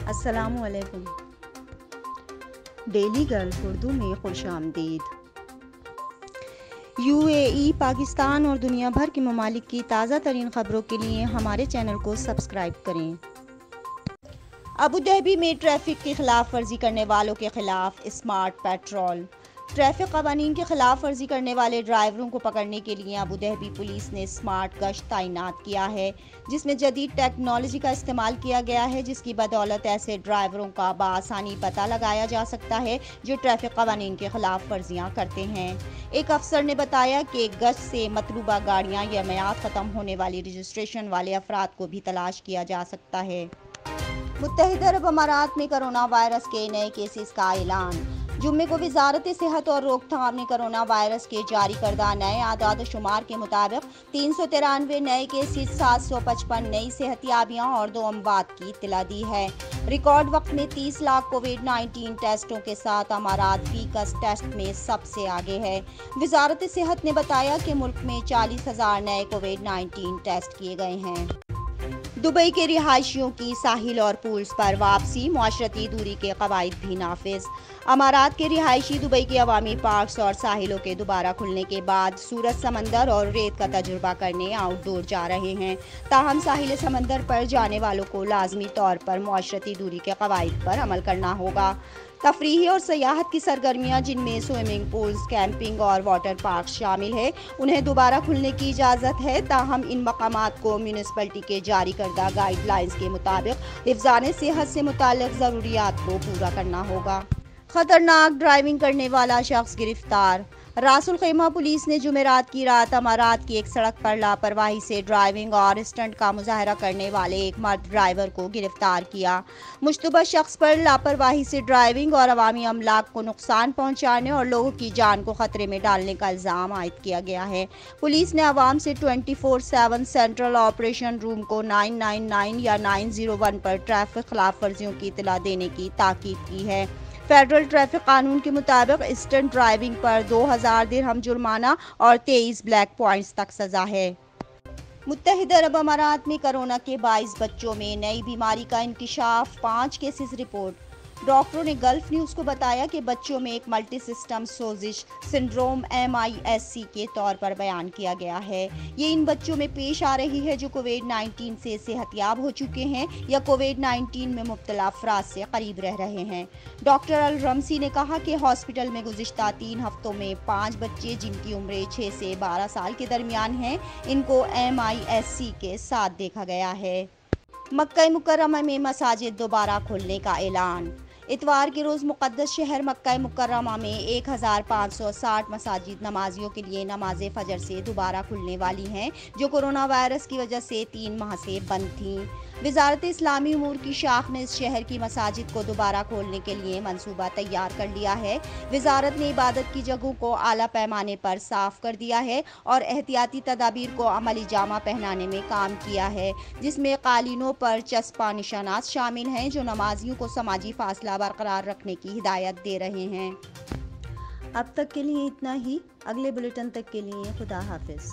अस्सलामुअलैकुम। Daily gulf Urdu में खुशामदीद। UAE, Pakistan और दुनिया भर के ममालिक की ताज़ा तरीन खबरों के लिए हमारे चैनल को सब्सक्राइब करें। अबू धाबी में ट्रैफिक की खिलाफ वर्जी करने वालों के खिलाफ स्मार्ट पेट्रोल। ट्रैफिक कवानीन की खिलाफ वर्जी करने वाले ड्राइवरों को पकड़ने के लिए अबू धाबी पुलिस ने स्मार्ट गश्त तैनात किया है, जिसमें जदीद टेक्नोलॉजी का इस्तेमाल किया गया है, जिसकी बदौलत ऐसे ड्राइवरों का बआसानी पता लगाया जा सकता है जो ट्रैफिक कवानीन की खिलाफ वर्जियाँ करते हैं। एक अफसर ने बताया कि गश्त से मतलूबा गाड़ियाँ या मियाद ख़त्म होने वाली रजिस्ट्रेशन वाले अफराद को भी तलाश किया जा सकता है। मुत्तहिदा अरब अमारात में कोरोना वायरस के नए केसेस का ऐलान। जुम्मे को वजारत सेहत और रोकथाम ने कोरोना वायरस के जारी करदा नए आदाद शुमार के मुताबिक 393 नए केसेस, 755 नई सेहतियाबियाँ और 2 अमवात की इत्तला दी है। रिकॉर्ड वक्त में 30 लाख कोविड-19 टेस्टों के साथ अमारात फीकस टेस्ट में सबसे आगे है। वजारत सेहत ने बताया कि मुल्क में 40,000 नए कोविड-19 टेस्ट किए गए हैं। दुबई के रिहायशियों की साहिल और पूल्स पर वापसी, मुआशरती दूरी के कवायद भी नाफिज। अमारात के रिहायशी दुबई के अवामी पार्क्स और साहिलों के दोबारा खुलने के बाद सूरज, समंदर और रेत का तजुर्बा करने आउटडोर जा रहे हैं। ताहम साहिल समंदर पर जाने वालों को लाजमी तौर पर मुआशरती दूरी के कवायद पर अमल करना होगा। तफरीही और सयाहत की सरगर्मियाँ, जिनमें स्विमिंग पूल्स, कैंपिंग और वाटर पार्क शामिल है, उन्हें दोबारा खुलने की इजाज़त है। ताहम इन मकामात को म्यूनिसिपलिटी के जारी करदा गाइडलाइंस के मुताबिक हिफ्ज़ाने सेहत से मुताल्लिक़ ज़रूरियात को पूरा करना होगा। खतरनाक ड्राइविंग करने वाला शख्स गिरफ्तार। रासुल खैमा पुलिस ने जुमेरात की रात अमारात की एक सड़क पर लापरवाही से ड्राइविंग और स्टंट का मुजाहरा करने वाले एक मर्द ड्राइवर को गिरफ्तार किया। मुश्तबा शख्स पर लापरवाही से ड्राइविंग और अवामी अमलाक को नुकसान पहुंचाने और लोगों की जान को खतरे में डालने का इल्ज़ाम आयद किया गया है। पुलिस ने अवाम से 24/7 सेंट्रल ऑपरेशन रूम को 999 या 901 पर ट्रैफिक खिलाफ वर्जियों की इत्तला देने की ताकीद की है। फेडरल ट्रैफिक कानून के मुताबिक स्टंट ड्राइविंग पर 2000 दिरहम जुर्माना और 23 ब्लैक पॉइंट्स तक सजा है। मुत्तहिदा अरब अमारात में कोरोना के 22 बच्चों में नई बीमारी का इंकिशाफ, 5 केसेस रिपोर्ट। डॉक्टरों ने गल्फ न्यूज़ को बताया कि बच्चों में एक मल्टी सिस्टम सोजिश सिंड्रोम MIS-C के तौर पर बयान किया गया है। ये इन बच्चों में पेश आ रही है जो कोविड-19 से सेहतयाब हो चुके हैं या कोविड-19 में मुब्तला अफराद से करीब रह रहे हैं। डॉक्टर अल रमसी ने कहा कि हॉस्पिटल में गुज़िश्ता 3 हफ्तों में 5 बच्चे, जिनकी उम्रें 6 से 12 साल के दरमियान हैं, इनको MIS-C के साथ देखा गया है। मक्का मुकर्रमा में मसाजिद दोबारा खोलने का ऐलान। इतवार के रोज़ मुक़द्दस शहर मक्का मुकर्रमा में 1560 मसाजिद नमाजियों के लिए नमाज फ़जर से दोबारा खुलने वाली हैं, जो कोरोना वायरस की वजह से 3 माह से बंद थीं। वज़ारत इस्लामी उमूर की शाख ने इस शहर की मसाजिद को दोबारा खोलने के लिए मंसूबा तैयार कर लिया है। वज़ारत ने इबादत की जगहों को आला पैमाने पर साफ़ कर दिया है और एहतियाती तदाबीर को अमली जामा पहनाने में काम किया है, जिसमें कालीनों पर चस्पा निशानात शामिल हैं जो नमाजियों को समाजी फासला बरकरार रखने की हिदायत दे रहे हैं। अब तक के लिए इतना ही। अगले बुलेटिन तक के लिए खुदा हाफिज़।